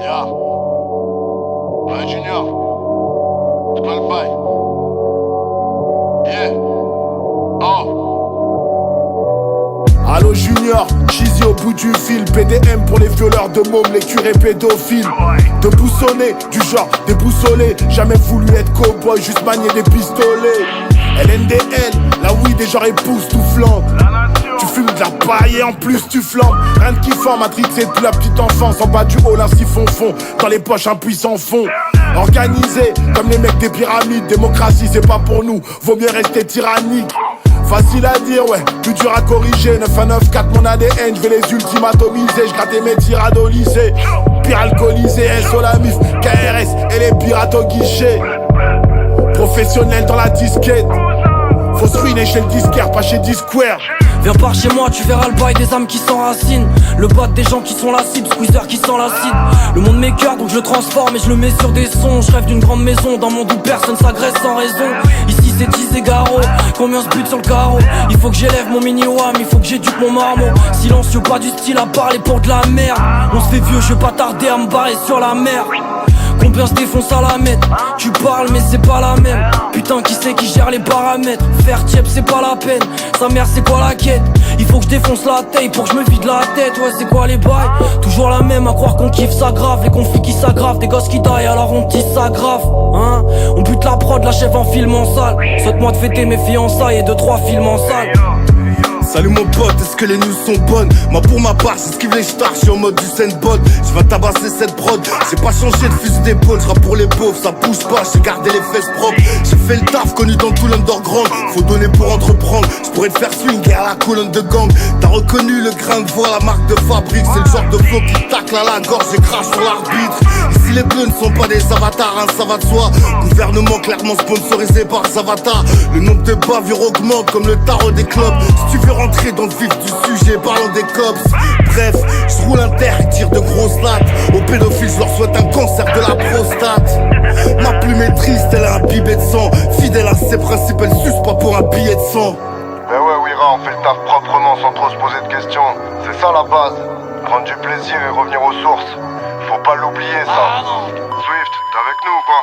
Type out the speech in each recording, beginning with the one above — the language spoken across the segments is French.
Yeah. Ouais, Junior. C'est quoi le bail? Yeah. Oh. Allo Junior, Cheesy au bout du fil. PDM pour les violeurs de mômes, les curés pédophiles. De boussonner, du genre déboussolé. Jamais voulu être cowboy, juste manier des pistolets. LNDL, la weed est genre époustouflante. Tu fumes de la paille et en plus tu flambes. Rien de kiffant, matrixé depuis la petite enfance. En bas du haut, un siphon fond. Dans les poches, un puissant fond. Organisé, comme les mecs des pyramides. Démocratie, c'est pas pour nous, vaut mieux rester tyrannique. Facile à dire, ouais, plus dur à corriger. 9 à 9, 4 mon ADN, je vais les ultimatomiser. Je grattais mes tirades au lycée. Pire alcoolisé, SO la MIF, KRS et les pirates au guichet. Professionnel dans la disquette. Faut se ruiner chez le disquaire, pas chez Disquare. Viens par chez moi, tu verras le bail des âmes qui s'enracinent. Le bot des gens qui sont la cible, squeezer qui sent l'acide. Le monde m'écœure donc je le transforme et je le mets sur des sons. Je rêve d'une grande maison, dans mon monde où personne s'agresse sans raison. Ici c'est 10 et Garo, combien se bute sur le carreau. Il faut que j'élève mon mini-wam, il faut que j'éduque mon marmot. Silencieux, pas du style à parler pour de la merde. On se fait vieux, je vais pas tarder à me barrer sur la mer. Combien se défonce à la mettre? Tu parles mais c'est pas la même. Putain qui c'est qui gère les paramètres? Faire tiep c'est pas la peine. Sa mère c'est quoi la quête? Il faut que je défonce la taille pour que je me vide la tête. Ouais c'est quoi les bails? Toujours la même à croire qu'on kiffe ça grave. Les conflits qui s'aggravent, des gosses qui die alors on tisse ça grave. Hein? On bute la prod, la chef en film en salle. Souhaite-moi de fêter mes fiançailles et 2-3 films en salle. Salut mon pote, est-ce que les news sont bonnes? Moi pour ma part, j'esquive les stars, j'suis en mode du Sandbot. J'vais tabasser cette prod, j'ai pas changé de fusil d'épaule. J'rappe pour les pauvres, ça bouge pas, j'ai gardé les fesses propres. J'ai fait le taf, connu dans tout l'underground. Faut donner pour entreprendre, j'pourrais te faire swing à la colonne de gang. T'as reconnu le grain de voix, la marque de fabrique. C'est le genre de flow qui tacle à la gorge et crache sur l'arbitre. Ici les bleus ne sont pas des avatars, hein, ça va de soi. Gouvernement clairement sponsorisé par Zavata. Le nombre de bavures augmente comme le tarot des clubs. Si tu veux rentrer dans le vif du sujet, parlons des cops. Bref, je roule un terre et tire de grosses lattes. Aux pédophiles, je leur souhaite un cancer de la prostate. Ma plume est triste, elle a un bibet de sang. Fidèle à ses principes, elle suce pas pour un billet de sang. Ben ouais, Wira, on fait le taf proprement sans trop se poser de questions. C'est ça la base. Prendre du plaisir et revenir aux sources. Faut pas l'oublier ça. Swift, t'es avec nous ou quoi?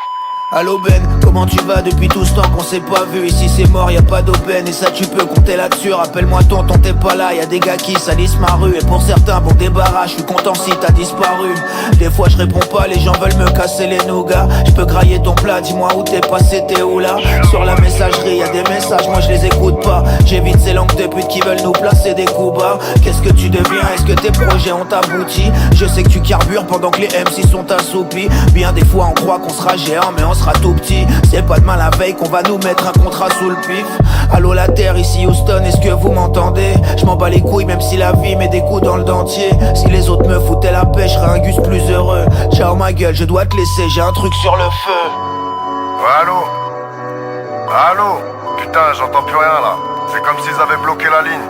Allo Ben, comment tu vas depuis tout ce temps qu'on s'est pas vu? Ici c'est mort, y'a pas d'aubaine et ça tu peux compter là-dessus. Rappelle-moi tonton t'es pas là, y'a des gars qui salissent ma rue. Et pour certains bon débarras, je suis content si t'as disparu. Des fois je réponds pas, les gens veulent me casser les nougats. Je peux grailler ton plat, dis-moi où t'es passé, t'es où là? Sur la messagerie y'a des messages, moi je les écoute pas. J'évite ces langues de putes qui veulent nous placer des coups bas. Qu'est-ce que tu deviens? Est-ce que tes projets ont abouti? Je sais que tu carbures pendant que les MC sont assoupis. Bien des fois on croit qu'on sera géant mais on sera tout petit. C'est pas demain la veille qu'on va nous mettre un contrat sous le pif. Allô la terre, ici Houston, est-ce que vous m'entendez? Je m'en bats les couilles même si la vie met des coups dans le dentier. Si les autres me foutaient la paix, je serais un gus plus heureux. Ciao ma gueule, je dois te laisser, j'ai un truc sur le feu. Ouais, allô? Allô? Putain, j'entends plus rien là. C'est comme s'ils avaient bloqué la ligne.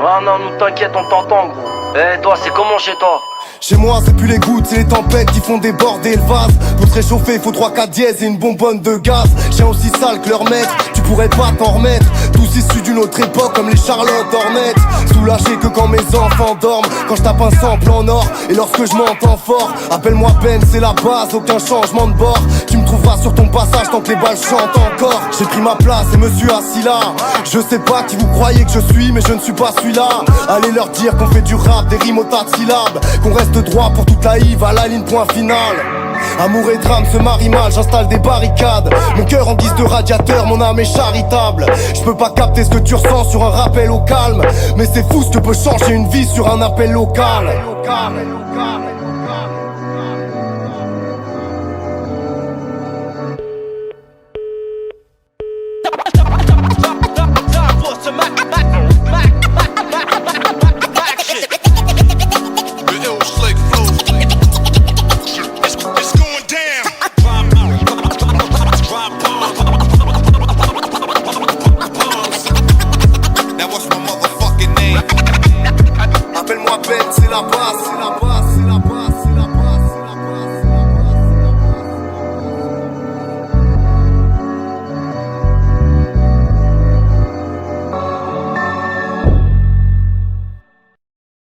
Ah non, nous t'inquiète, on t'entend gros. Eh toi, c'est comment chez toi? Chez moi c'est plus les gouttes, c'est les tempêtes qui font déborder le vase. Pour se réchauffer il faut 3-4 dièses et une bonbonne de gaz. Chien aussi sale que leur maître, tu pourrais pas t'en remettre. Tous issus d'une autre époque comme les Charlotte Hornets. Soulagé que quand mes enfants dorment, quand je tape un sample en or et lorsque je m'entends fort. Appelle-moi Ben, c'est la base, aucun changement de bord. Tu me trouveras sur ton passage tant que les balles chantent encore. J'ai pris ma place et me suis assis là. Je sais pas qui vous croyez que je suis mais je ne suis pas celui-là. Allez leur dire qu'on fait du rap, des rimes au tas de syllabes, qu'on reste droit pour toute la Yves à la ligne point finale. Amour et drame se marient mal, j'installe des barricades. Mon cœur en guise de radiateur, mon âme est charitable. Je peux pas capter ce que tu ressens sur un rappel au calme. Mais c'est fou ce que peut changer une vie sur un appel local. Appelle-moi Ben, c'est la base.